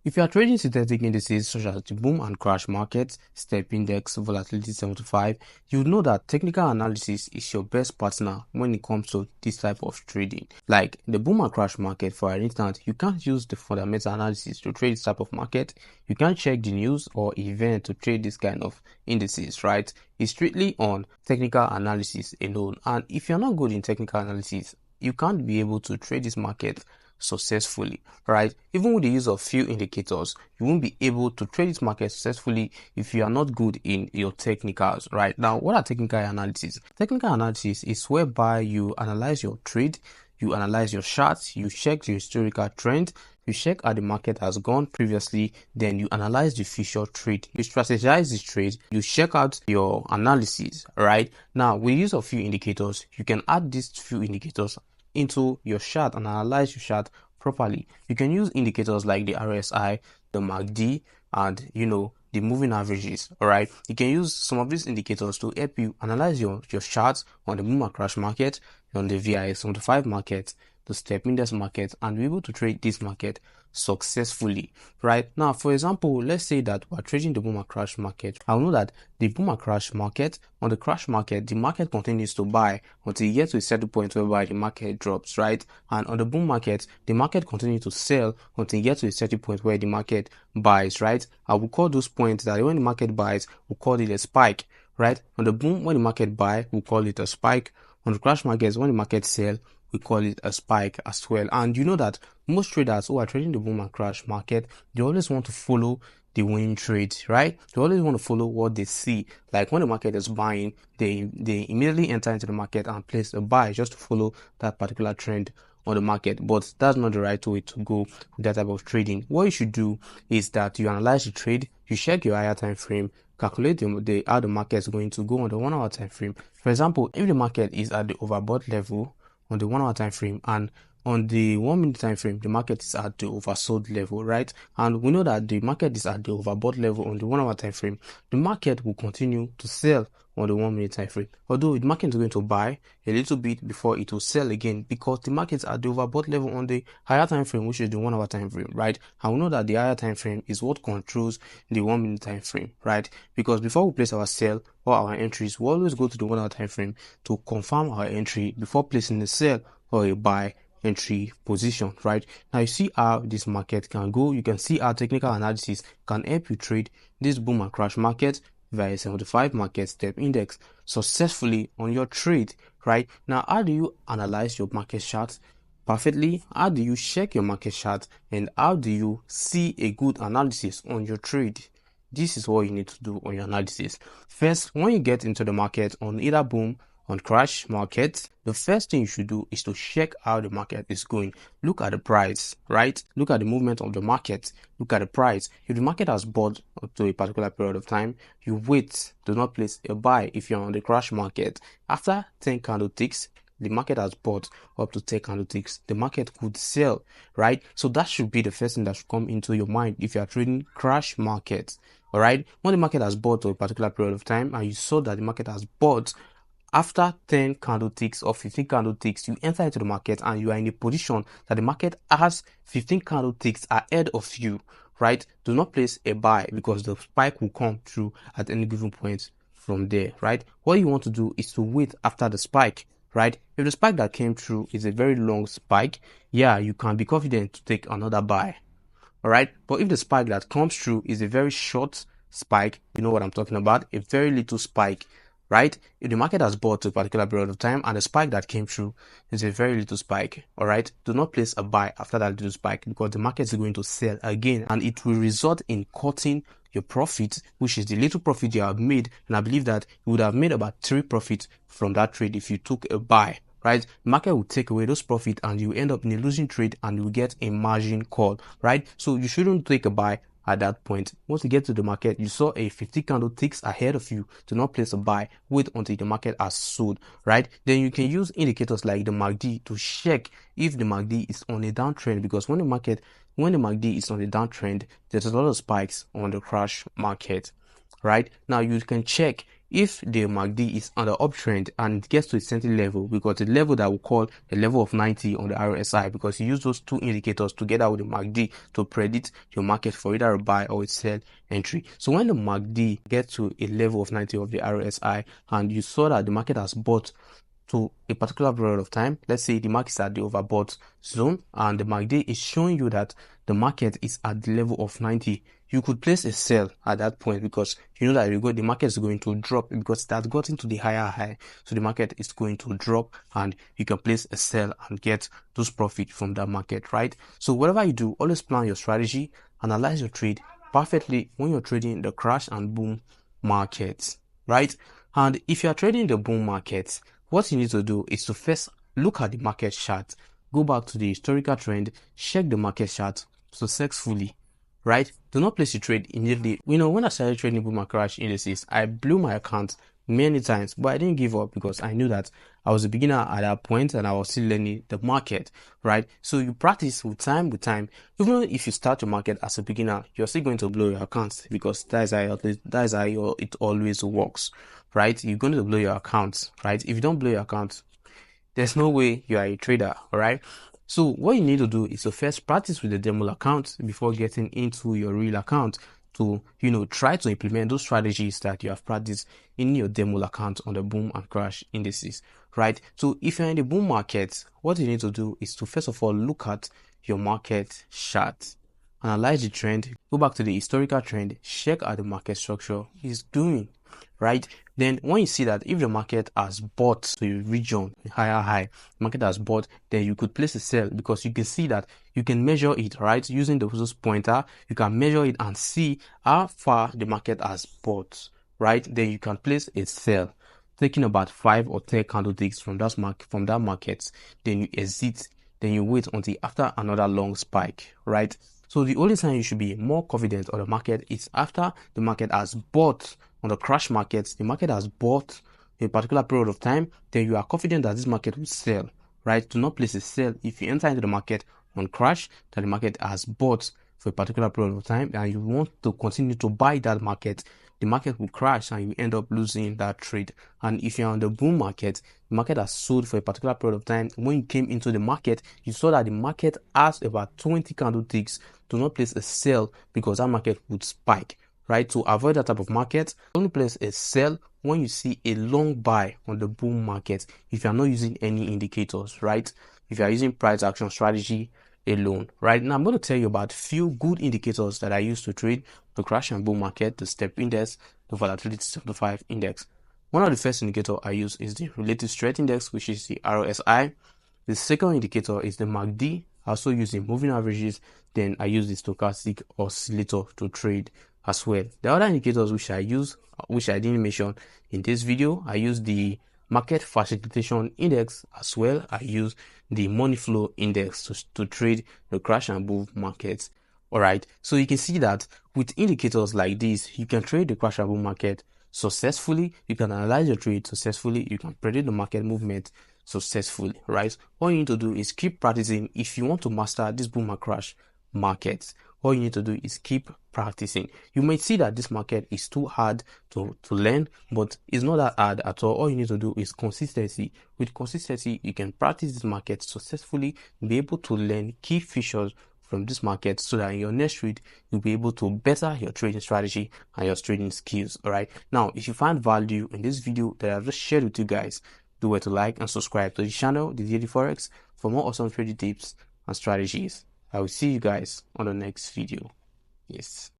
If you are trading synthetic indices such as the boom and crash market, step index, volatility 75, you know that technical analysis is your best partner when it comes to this type of trading. Like the boom and crash market, for instance, you can't use the fundamental analysis to trade this type of market. You can't check the news or event to trade this kind of indices, right? It's strictly on technical analysis alone. And if you're not good in technical analysis, you can't be able to trade this market successfully, right? Even with the use of few indicators, you won't be able to trade this market successfully if you are not good in your technicals. Right now, what are technical analysis? Technical analysis is whereby you analyze your trade, you analyze your charts, you check the historical trend, you check how the market has gone previously, then you analyze the future trade, you strategize this trade, you check out your analysis. Right now, with the use of few indicators, you can add these few indicators into your chart and analyze your chart properly. You can use indicators like the RSI, the MACD, and the moving averages. All right, you can use some of these indicators to help you analyze your charts on the boom and crash market, on the VIX 75 market, the step index market, and be able to trade this market successfully. Right now, for example, let's say that we're trading the boom and crash market. I know that the boom and crash market, on the crash market, the market continues to buy until you get to a certain point whereby the market drops, right? And on the boom market, the market continues to sell until you get to a certain point where the market buys, right? I will call those points that when the market buys, we'll call it a spike, right? On the boom, when the market buy, we'll call it a spike. On the crash markets, when the market sell, we call it a spike as well. And you know that most traders who are trading the boom and crash market, they always want to follow the winning trade, right? They always want to follow what they see. Like when the market is buying, they immediately enter into the market and place a buy just to follow that particular trend on the market. But that's not the right way to go with that type of trading. What you should do is that you analyze the trade, you check your higher time frame, calculate how the market is going to go on the 1 hour time frame. For example, if the market is at the overbought level on the 1 hour time frame, and on the 1 minute time frame, the market is at the oversold level, right? And we know that the market is at the overbought level on the 1 hour time frame. The market will continue to sell on the 1 minute time frame. Although the market is going to buy a little bit before it will sell again, because the market is at the overbought level on the higher time frame, which is the 1 hour time frame, right? And we know that the higher time frame is what controls the 1 minute time frame, right? Because before we place our sell or our entries, we always go to the 1 hour time frame to confirm our entry before placing a sell or a buy entry position. Right now, you see how this market can go. You can see how technical analysis can help you trade this boom and crash market via 75 market step index successfully on your trade. Right now, how do you analyze your market chart perfectly? How do you check your market chart, and how do you see a good analysis on your trade? This is what you need to do on your analysis. First, when you get into the market on either boom on crash market, the first thing you should do is to check how the market is going. Look at the price, right? Look at the movement of the market. Look at the price. If the market has bought up to a particular period of time, you wait. Do not place a buy if you're on the crash market. After 10 candlesticks, the market has bought up to 10 candlesticks, the market could sell, right? So that should be the first thing that should come into your mind if you are trading crash markets. All right, when the market has bought to a particular period of time and you saw that the market has bought after 10 candlesticks or 15 candlesticks, you enter into the market and you are in a position that the market has 15 candlesticks ahead of you, right? Do not place a buy, because the spike will come through at any given point from there, right? What you want to do is to wait after the spike, right? If the spike that came through is a very long spike, yeah, you can be confident to take another buy. All right, but if the spike that comes through is a very short spike, you know what I'm talking about, a very little spike, right? If the market has bought to a particular period of time and the spike that came through is a very little spike, all right, do not place a buy after that little spike, because the market is going to sell again and it will result in cutting your profit, which is the little profit you have made. And I believe that you would have made about 3 profits from that trade if you took a buy. Right, the market will take away those profits and you end up in a losing trade and you get a margin call, right? So you shouldn't take a buy at that point. Once you get to the market, you saw a 50 candle ticks ahead of you, do not place a buy. Wait until the market has sold, right? Then you can use indicators like the MACD to check if the MACD is on a downtrend, because when the MACD is on a downtrend, there's a lot of spikes on the crash market. Right now, you can check if the MACD is on the uptrend and it gets to a certain level, because the level that we call the level of 90 on the RSI, because you use those two indicators together with the MACD to predict your market for either a buy or a sell entry. So when the MACD gets to a level of 90 of the RSI and you saw that the market has bought to a particular period of time, let's say the market is at the overbought zone and the MACD is showing you that the market is at the level of 90, you could place a sell at that point, because you know that the market is going to drop because it has gotten to the higher high. So the market is going to drop and you can place a sell and get those profit from that market, right? So whatever you do, always plan your strategy, analyze your trade perfectly when you're trading the crash and boom markets, right? And if you're trading the boom markets, what you need to do is to first look at the market chart, go back to the historical trend, check the market chart successfully, right? Do not place your trade immediately. When I started trading boom and crash indices, I blew my account many times, but I didn't give up because I knew that I was a beginner at that point and I was still learning the market, right? So you practice with time. Even if you start your market as a beginner, you're still going to blow your accounts, because that's how it always works, right? You're going to blow your accounts, right? If you don't blow your accounts, there's no way you are a trader, all right? So what you need to do is to first practice with the demo account before getting into your real account to, try to implement those strategies that you have practiced in your demo account on the boom and crash indices, right? So if you're in the boom market, what you need to do is to first of all look at your market chart, analyze the trend, go back to the historical trend, check how the market structure is doing, right? Then when you see that if the market has bought to a region, higher high, market has bought, then you could place a sell, because you can see that you can measure it, right? Using the those pointer, you can measure it and see how far the market has bought, right? Then you can place a sell, taking about 5 or 10 candlesticks from that market. Then you exit. Then you wait until after another long spike, right? So the only time you should be more confident on the market is after the market has bought. On the crash markets, the market has bought a particular period of time, then you are confident that this market will sell, right? Do not place a sell if you enter into the market on crash that the market has bought for a particular period of time and you want to continue to buy that market, the market will crash and you end up losing that trade. And if you're on the boom market, the market has sold for a particular period of time. When you came into the market, you saw that the market has about 20 candlesticks. Do not place a sell because that market would spike, right? To avoid that type of market, only place a sell when you see a long buy on the boom market. If you are not using any indicators, right? If you are using price action strategy alone, right? Now I'm going to tell you about few good indicators that I use to trade the crash and boom market, the step index, the volatility 75 index. One of the first indicator I use is the relative strength index, which is the RSI. The second indicator is the MACD. I also use the moving averages. Then I use the stochastic oscillator to trade as well. The other indicators which I use, which I didn't mention in this video, I use the market facilitation index as well. I use the money flow index to trade the crash and boom markets. All right, so you can see that with indicators like this, you can trade the crash and boom market successfully. You can analyze your trade successfully. You can predict the market movement successfully, right? All you need to do is keep practicing. If you want to master this boom and crash markets, all you need to do is keep practicing. You might see that this market is too hard to learn, but it's not that hard at all. You need to do is consistency. With consistency, you can practice this market successfully, be able to learn key features from this market so that in your next trade, you'll be able to better your trading strategy and your trading skills. All right. Now, if you find value in this video that I've just shared with you guys, do well to like and subscribe to the channel, the Daily Forex, for more awesome trading tips and strategies. I will see you guys on the next video. Yes.